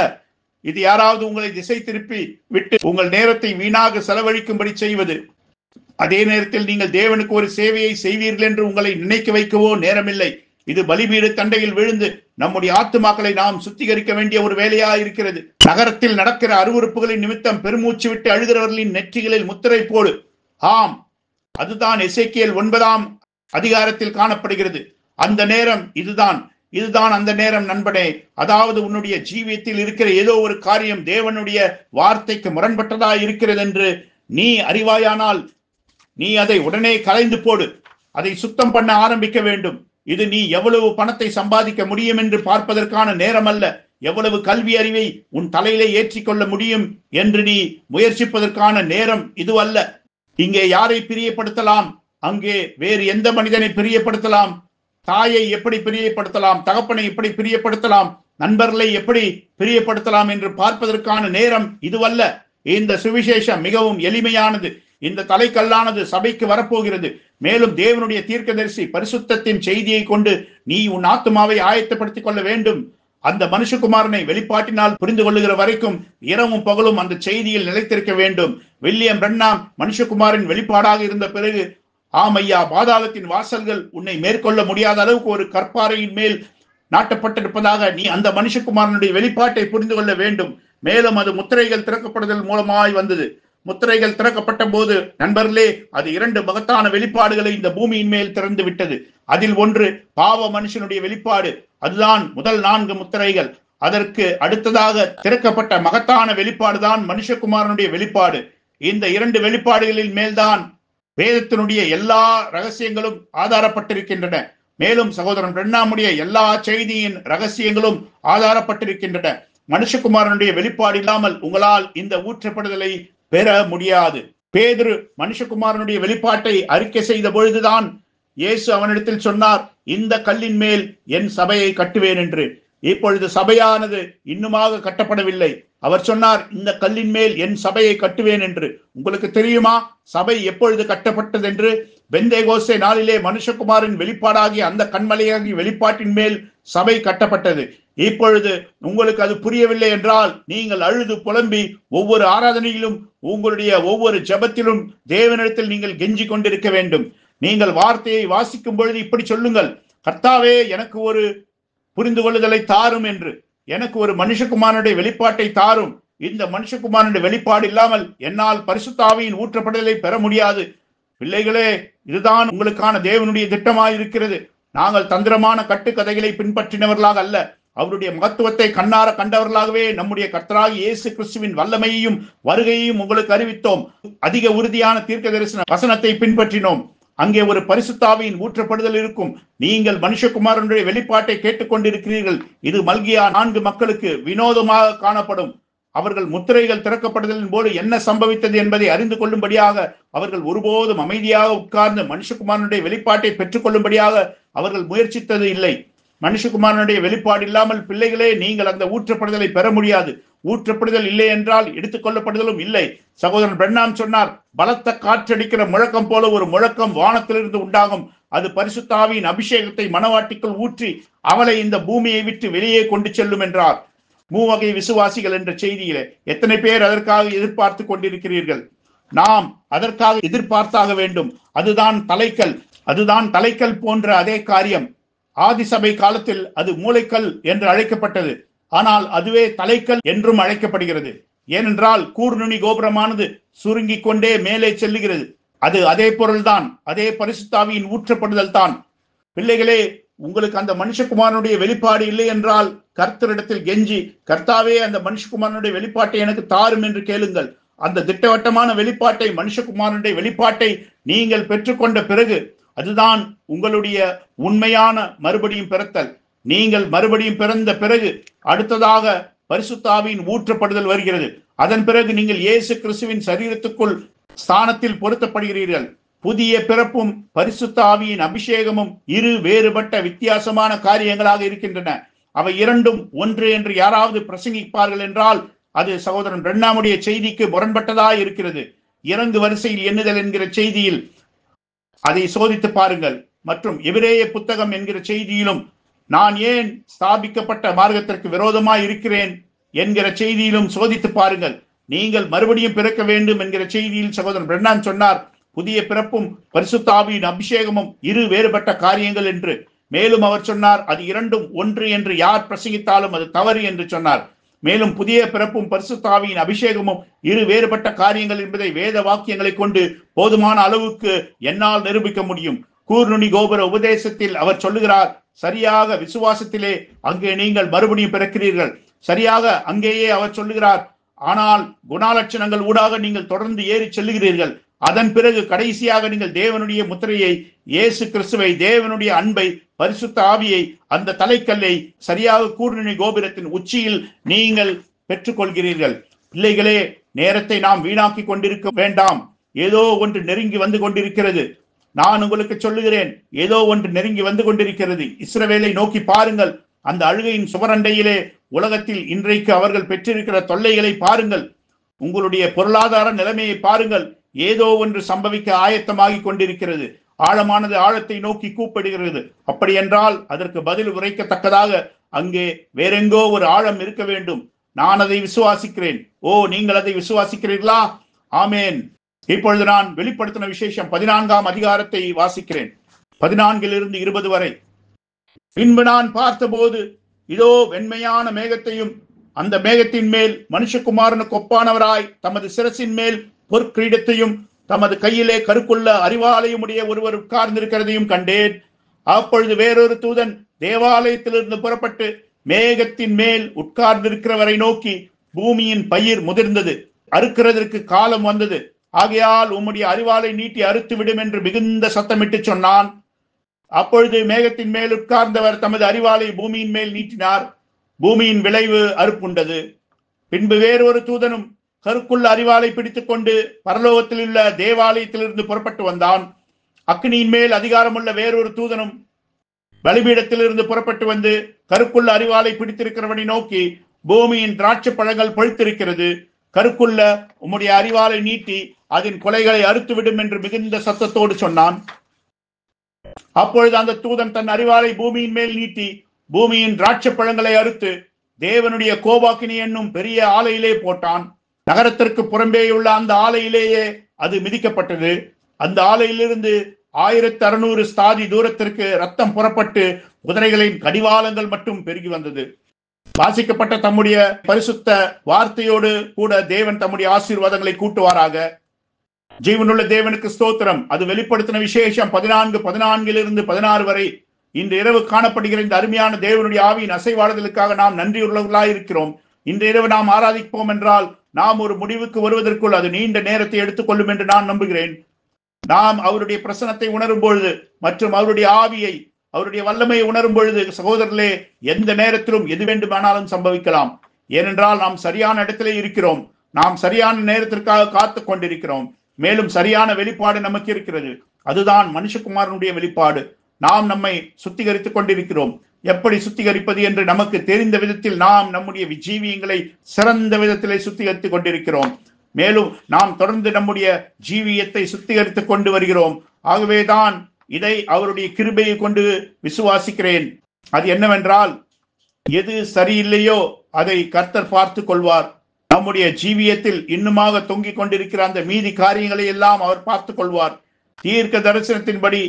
இது யாராவது உங்களை திசை திருப்பி விட்டு உங்கள் நேரத்தை வீணாக செலவழிக்கும்படி செய்வது. அதே நேரத்தில் நீங்கள் தேவனுக்கு ஒரு சேவையை செய்வீர்கள் என்று உங்களை நினைக்க வைக்கவோ நேரமில்லை. இது பலிபீட தண்டையில் விழுந்து நம்முடைய ஆத்துமாக்களை நாம் சுத்திகரிக்க வேண்டிய ஒரு வேலையா இருக்கிறது. நகரத்தில் நடக்கிற அருவருப்புகளின் நிமித்தம் பெருமூச்சு விட்டு அழுகிறவர்களின் நெற்றிகளில் முத்திரை போடு. ஆம், அதுதான் எசேக்கியேல் 9ஆம் அதிகாரத்தில் காணப்படுகிறது. அந்த நேரம் இதுதான் அந்த நேரம் நண்பனே. அதாவது உன்னுடைய ஜீவியத்தில் இருக்கிற ஏதோ ஒரு காரியம் தேவனுடைய வார்த்தைக்கு முரண்பட்டதா இருக்கிறது என்று நீ அறிவாயானால் நீ அதை உடனே கலைந்து போடு. அதை சுத்தம் பண்ண ஆரம்பிக்க வேண்டும். இது நீ எவ்வளவு பணத்தை சம்பாதிக்க முடியும் என்று பார்ப்பதற்கான நேரம் அல்ல. எவ்வளவு கல்வி அறிவை உன் தலையிலே ஏற்றிக்கொள்ள முடியும் என்று நீ முயற்சிப்பதற்கான நேரம் இது அல்ல. இங்கே யாரை பிரியப்படுத்தலாம், அங்கே வேறு எந்த மனிதனை பிரியப்படுத்தலாம், தாயை எப்படி பிரியப்படுத்தலாம், தகப்பனை எப்படி பிரியப்படுத்தலாம், நண்பர்களை எப்படி பிரியப்படுத்தலாம் என்று பார்ப்பதற்கான நேரம் இதுவல்ல. இந்த சுவிசேஷம் மிகவும் எளிமையானது. இந்த தலைக்கல்லானது சபைக்கு வரப்போகிறது. மேலும் தேவனுடைய தீர்க்கதரிசி பரிசுத்தத்தின் செய்தியை கொண்டு நீ உன் ஆத்துமாவை ஆயத்தப்படுத்திக் கொள்ள வேண்டும். அந்த மனுஷகுமாரனை வெளிப்பாட்டினால் புரிந்து கொள்ளுகிற வரைக்கும் இரவும் பகலும் அந்த செய்தியில் நிலைத்திருக்க வேண்டும். வில்லியம் பிரண்ணாம் மனுஷகுமாரின் வெளிப்பாடாக இருந்த பிறகு, ஆமையா, பாதாளத்தின் வாசல்கள் உன்னை மேற்கொள்ள முடியாத அளவுக்கு ஒரு கற்பாறையின் மேல் நாட்டப்பட்டிருப்பதாக நீ அந்த மனுஷகுமாரனுடைய வெளிப்பாட்டை புரிந்து கொள்ள வேண்டும். மேலும் அது முத்திரைகள் திறக்கப்படுதல் மூலமாய் வந்தது. முத்திரைகள் திறக்கப்பட்ட போது நண்பர்களே, அது 2 மகத்தான வெளிப்பாடுகளை இந்த பூமியின் மேல் திறந்து விட்டது. அதில் ஒன்று பாவ மனுஷனுடைய வெளிப்பாடு. அதுதான் முதல் 4 முத்திரைகள். அதற்கு அடுத்ததாக திறக்கப்பட்ட மகத்தான வெளிப்பாடுதான் மனுஷகுமாரனுடைய வெளிப்பாடு. இந்த 2 வெளிப்பாடுகளின் மேல்தான் வேதத்தினுடைய எல்லா ரகசியங்களும் ஆதாரப்பட்டிருக்கின்றன. மேலும் சகோதரன் பிரண்ணாமுடைய எல்லா செய்தியின் ரகசியங்களும் ஆதாரப்பட்டிருக்கின்றன. மனுஷகுமாரனுடைய வெளிப்பாடு இல்லாமல் உங்களால் இந்த ஊற்றப்படுதலை பெற முடியாது. பேதுரு மனுஷகுமாரனுடைய வெளிப்பாட்டை அறிக்கை செய்த பொழுதுதான் இயேசு அவனிடத்தில் சொன்னார், இந்த கல்லின் மேல் என் சபையை கட்டுவேன் என்று. இப்பொழுது சபையானது இன்னுமாக கட்டப்படவில்லை. அவர் சொன்னார், இந்த கல்லின் மேல் என் சபையை கட்டுவேன் என்று. உங்களுக்கு தெரியுமா சபை எப்பொழுது கட்டப்பட்டது என்று? பெந்தேகோஸ்தே நாளிலே மனுஷகுமாரின் வெளிப்பாடாகிய அந்த கண்மலையாகிய வெளிப்பாட்டின் மேல் சபை கட்டப்பட்டது. இப்பொழுது உங்களுக்கு அது புரியவில்லை என்றால் நீங்கள் அழுது புலம்பி ஒவ்வொரு ஆராதனையிலும் உங்களுடைய ஒவ்வொரு ஜெபத்திலும் தேவனிடத்தில் நீங்கள் கெஞ்சி கொண்டிருக்க வேண்டும். நீங்கள் வார்த்தையை வாசிக்கும் பொழுது இப்படி சொல்லுங்கள், கர்த்தாவே எனக்கு ஒரு புரிந்து கொள்ளுதலை தாரும் என்று, எனக்கு ஒரு மனுஷகுமாரனுடைய வெளிப்பாட்டை தாரும். இந்த மனுஷகுமாரனுடைய வெளிப்பாடு இல்லாமல் என்னால் பரிசுத்த ஆவியின் ஊற்றப்படுதலை பெற முடியாது. பிள்ளைகளே, இதுதான் உங்களுக்கான தேவனுடைய திட்டமாய் இருக்கிறது. நாங்கள் தந்திரமான கட்டுக்கதைகளை பின்பற்றினவர்களாக அல்ல, அவருடைய மகத்துவத்தை கண்ணார கண்டவர்களாகவே நம்முடைய கர்த்தராகிய இயேசு கிறிஸ்துவின் வல்லமையையும் வருகையையும் உங்களுக்கு அறிவித்தோம். அதிக உறுதியான தீர்க்க தரிசன வசனத்தை பின்பற்றினோம். அங்கே ஒரு பரிசுத்த ஆவியின் ஊற்றப்படுதல் இருக்கும். நீங்கள் மனுஷகுமாரனுடைய வெளிப்பாட்டை கேட்டுக்கொண்டிருக்கிறீர்கள். இது மல்கியா 4 மக்களுக்கு வினோதமாக காணப்படும். அவர்கள் முத்திரைகள் திறக்கப்படுதலின் போது என்ன சம்பவித்தது என்பதை அறிந்து கொள்ளும்படியாக அவர்கள் ஒருபோதும் அமைதியாக உட்கார்ந்து மனுஷகுமாரனுடைய வெளிப்பாட்டை பெற்றுக் கொள்ளும்படியாக அவர்கள் முயற்சித்தது இல்லை. மனுஷகுமாரனுடைய வெளிப்பாடு இல்லாமல் பிள்ளைகளே நீங்கள் அந்த ஊற்றப்படுதலை பெற முடியாது. ஊற்றப்படுதல் இல்லை என்றால் எடுத்துக்கொள்ளப்படுதலும் இல்லை. சகோதரன் பிரண்ணாம் சொன்னார், பலத்த காற்றடிக்கிற முழக்கம் போல ஒரு முழக்கம் வானத்திலிருந்து உண்டாகும். அது பரிசுத்த ஆவியின் அபிஷேகத்தை மனவாட்டிக்குள் ஊற்றி அவளை இந்த பூமியை விட்டு வெளியே கொண்டு செல்லும் என்றார். மூவகை விசுவாசிகள் என்ற செய்தியிலே எத்தனை பேர் அதற்காக எதிர்பார்த்து கொண்டிருக்கிறீர்கள்? நாம் அதற்காக எதிர்பார்த்தாக வேண்டும். அதுதான் தலைக்கல் போன்ற அதே காரியம். ஆதிசபை காலத்தில் அது மூளைக்கல் என்று அழைக்கப்பட்டது. ஆனால் அதுவே தலைக்கல் என்றும் அழைக்கப்படுகிறது. ஏனென்றால் கூர்நுனி கோபுரமானது சுருங்கிக் கொண்டே மேலே செல்லுகிறது. அது அதே பொருள்தான், அதே பரிசுத்த ஆவியின் ஊற்றப்படுதல் தான். பிள்ளைகளே, உங்களுக்கு அந்த மனுஷகுமாரனுடைய வெளிப்பாடு இல்லை என்றால் கர்த்தரிடத்தில் கெஞ்சி, கர்த்தாவே அந்த மனுஷகுமாரனுடைய வெளிப்பாட்டை எனக்கு தாரும் என்று கேளுங்கள். அந்த திட்டவட்டமான வெளிப்பாட்டை, மனுஷகுமாரனுடைய வெளிப்பாட்டை நீங்கள் பெற்றுக்கொண்ட பிறகு அதுதான் உங்களுடைய உண்மையான மறுபடியும் பிறத்தல். நீங்கள் மறுபடியும் பிறந்த பிறகு அடுத்ததாக பரிசுத்த ஆவியின் ஊற்றப்படுதல் வருகிறது. அதன் பிறகு நீங்கள் இயேசு கிறிஸ்துவின் சரீரத்துக்குள் ஸ்தானத்தில் பொருத்தப்படுகிறீர்கள். புதிய பிறப்பும் பரிசுத்த ஆவியின் அபிஷேகமும் இரு வேறுபட்ட வித்தியாசமான காரியங்களாக இருக்கின்றன. அவை இரண்டும் ஒன்று என்று யாராவது பிரசங்கிப்பார்கள் என்றால் அது சகோதரன் பிரண்ணாமுடைய செய்திக்கு முரண்பட்டதா இருக்கிறது. இறங்கு வரிசையில் எண்ணுதல் என்கிற செய்தியில் அதை சோதித்து பாருங்கள். மற்றும் எபிரேய புத்தகம் என்கிற செய்தியிலும் நான் ஏன் ஸ்தாபிக்கப்பட்ட மார்க்கத்திற்கு விரோதமாய் இருக்கிறேன் என்கிற செய்தியிலும் சோதித்து பாருங்கள். நீங்கள் மறுபடியும் பிறக்க வேண்டும் என்கிற செய்தியில் சகோதரன் பிரண்ணாம் சொன்னார், புதிய பிறப்பும் பரிசுத்த ஆவியின் அபிஷேகமும் இரு வேறுபட்ட காரியங்கள் என்று. மேலும் அவர் சொன்னார், அது இரண்டும் ஒன்று என்று யார் பிரசங்கித்தாலும் அது தவறு என்று சொன்னார். மேலும் புதிய பிறப்பும் பரிசுத்த ஆவியின் அபிஷேகமும் இரு வேறுபட்ட காரியங்கள் என்பதை வேத வாக்கியங்களை கொண்டு போதுமான அளவுக்கு என்னால் நிரூபிக்க முடியும். கூர்நுனி கோபுர உபதேசத்தில் அவர் சொல்லுகிறார், சரியாக விசுவாசத்திலே அங்கே நீங்கள் மறுபடியும் பிறக்கிறீர்கள். சரியாக அங்கேயே அவர் சொல்லுகிறார், ஆனால் குணாலட்சணங்கள் ஊடாக நீங்கள் தொடர்ந்து ஏறி செல்லுகிறீர்கள். அதன் பிறகு கடைசியாக நீங்கள் தேவனுடைய முத்திரையை, இயேசு கிறிஸ்துவை, தேவனுடைய அன்பை, பரிசுத்த ஆவியை, அந்த தலைக்கல்லை சரியாக கூர்நுனி கோபுரத்தின் உச்சியில் நீங்கள் பெற்றுக்கொள்கிறீர்கள். பிள்ளைகளே, நேரத்தை நாம் வீணாக்கி கொண்டிருக்க வேண்டாம். ஏதோ ஒன்று நெருங்கி வந்து கொண்டிருக்கிறது. நான் உங்களுக்கு சொல்லுகிறேன், ஏதோ ஒன்று நெருங்கி வந்து கொண்டிருக்கிறது. இஸ்ரவேலை நோக்கி பாருங்கள். அந்த அழுகையின் சுவரண்டையிலே உலகத்தில் இன்றைக்கு அவர்கள் பெற்றிருக்கிற தொல்லைகளை பாருங்கள். உங்களுடைய பொருளாதார நிலைமையை பாருங்கள். ஏதோ ஒன்று சம்பவிக்க ஆயத்தமாகி கொண்டிருக்கிறது. ஆழமானது ஆழத்தை நோக்கி கூப்பிடுகிறது. அப்படி என்றால் அதற்கு பதில் உரைக்கத்தக்கதாக அங்கே வேறெங்கோ ஒரு ஆழம் இருக்க வேண்டும். நான் அதை விசுவாசிக்கிறேன். ஓ, நீங்கள் அதை விசுவாசிக்கிறீர்களா? ஆமேன். இப்பொழுது நான் வெளிப்படுத்தின விசேஷம் 14ஆம் அதிகாரத்தை வாசிக்கிறேன், 14 20 வரை. பின்பு நான் பார்த்தபோது இதோ வெண்மையான மேகத்தையும், அந்த மேகத்தின் மேல் மனுஷகுமாரனுக்கு ஒப்பானவராய் தமது சிரசின் மேல் பொற்கிரீடத்தையும் தமது கையிலே கருக்குள்ள அறிவாலயம் உடைய ஒருவர் உட்கார்ந்திருக்கிறதையும் கண்டேன். அப்பொழுது வேறொரு தூதன் தேவாலயத்திலிருந்து புறப்பட்டு மேகத்தின் மேல் உட்கார்ந்திருக்கிறவரை நோக்கி, பூமியின் பயிர் முதிர்ந்தது, அறுக்கிறதற்கு காலம் வந்தது. ஆகையால் உம்முடைய அறிவாலை நீட்டி அறுத்து விடும் என்று மிகுந்த சத்தமிட்டு சொன்னான். அப்பொழுது மேகத்தின் மேல் உட்கார்ந்தவர் தமது அறிவாலை பூமியின் மேல் நீட்டினார். பூமியின் விளைவு அறுப்புண்டது. பின்பு வேறொரு தூதனும் கருக்குள்ள அறிவாலை பிடித்துக் கொண்டு பரலோகத்தில் உள்ள தேவாலயத்திலிருந்து புறப்பட்டு வந்தான். அக்னியின் மேல் அதிகாரமுள்ள வேறொரு தூதனும் பலிபீடத்திலிருந்து புறப்பட்டு வந்து கருக்குள்ள அறிவாலை பிடித்திருக்கிறவனை நோக்கி, பூமியின் திராட்சை பழங்கள் பழுத்திருக்கிறது, கருக்குள்ள உம்முடைய அறிவாலை நீட்டி அதன் கொலைகளை அறுத்துவிடும் என்று மிகுந்த சத்தத்தோடு சொன்னான். அப்பொழுது அந்த தூதன் தன் அரிவாளை பூமியின் மேல் நீட்டி பூமியின் திராட்சை பழங்களை அறுத்து தேவனுடைய கோபாக்கினி என்னும் பெரிய ஆலையிலே போட்டான். நகரத்திற்கு புறம்பேயுள்ள அந்த ஆலையிலேயே அது மிதிக்கப்பட்டது. அந்த ஆலையிலிருந்து 1600 ஸ்தாதி தூரத்திற்கு ரத்தம் புறப்பட்டு குதிரைகளின் கடிவாளங்கள் மட்டும் பெருகி வந்தது. வாசிக்கப்பட்ட தம்முடைய பரிசுத்த வார்த்தையோடு கூட தேவன் தம்முடைய ஆசீர்வாதங்களை கூட்டுவாராக. ஜீவனுள்ள தேவனுக்கு ஸ்தோத்திரம். அது வெளிப்படுத்தின விசேஷம் 14 16 வரை இன்று இரவு காணப்படுகிற இந்த அருமையான தேவனுடைய ஆவியின் அசைவாடுதலுக்காக நாம் நன்றியுள்ளவர்களாய் இருக்கிறோம். இன்று இரவு நாம் ஆராதிப்போம் என்றால் நாம் ஒரு முடிவுக்கு வருவதற்குள் அது நீண்ட நேரத்தை எடுத்துக்கொள்ளும் என்று நான் நம்புகிறேன். நாம் அவருடைய பிரசனத்தை உணரும் பொழுது மற்றும் அவருடைய ஆவியை, அவருடைய வல்லமையை உணரும் பொழுது சகோதரர்களே, எந்த நேரத்திலும் எது வேண்டுமானாலும் சம்பவிக்கலாம். ஏனென்றால் நாம் சரியான இடத்திலே இருக்கிறோம். நாம் சரியான நேரத்திற்காக காத்து கொண்டிருக்கிறோம். மேலும் சரியான வெளிப்பாடு நமக்கு இருக்கிறது. அதுதான் மனுஷகுமாரனுடைய வெளிப்பாடு. நாம் நம்மை சுத்திகரித்துக் கொண்டிருக்கிறோம். எப்படி சுத்திகரிப்பது என்று நமக்கு தெரிந்த விதத்தில் நாம் நம்முடைய ஜீவியங்களை சிறந்த விதத்திலே சுத்திகரித்துக் கொண்டிருக்கிறோம். மேலும் நாம் தொடர்ந்து நம்முடைய ஜீவியத்தை சுத்திகரித்துக் கொண்டு வருகிறோம். ஆகவேதான் இதை அவருடைய கிருபையை கொண்டு விசுவாசிக்கிறேன். அது என்னவென்றால், எது சரியில்லையோ அதை கர்த்தர் பார்த்து கொள்வார். நம்முடைய ஜீவியத்தில் இன்னுமாக தொங்கிக் கொண்டிருக்கிற அந்த மீதி காரியங்களை எல்லாம் அவர் பார்த்துக் கொள்வார். தீர்க்க தரிசனத்தின்படி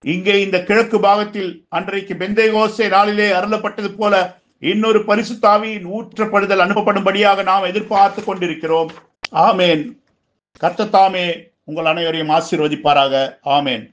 இங்கே இந்த கிழக்கு பாகத்தில் அன்றைக்கு பெந்தேகோஸ்தே நாளிலே அருளப்பட்டது போல இன்னொரு பரிசுத்த ஆவியின் ஊற்றப்படுதல் அனுப்பப்படும்படியாக நாம் எதிர்பார்த்து கொண்டிருக்கிறோம். ஆமேன். கர்த்தர் தாமே உங்கள் அனைவரையும் ஆசீர்வதிப்பாராக. ஆமேன்.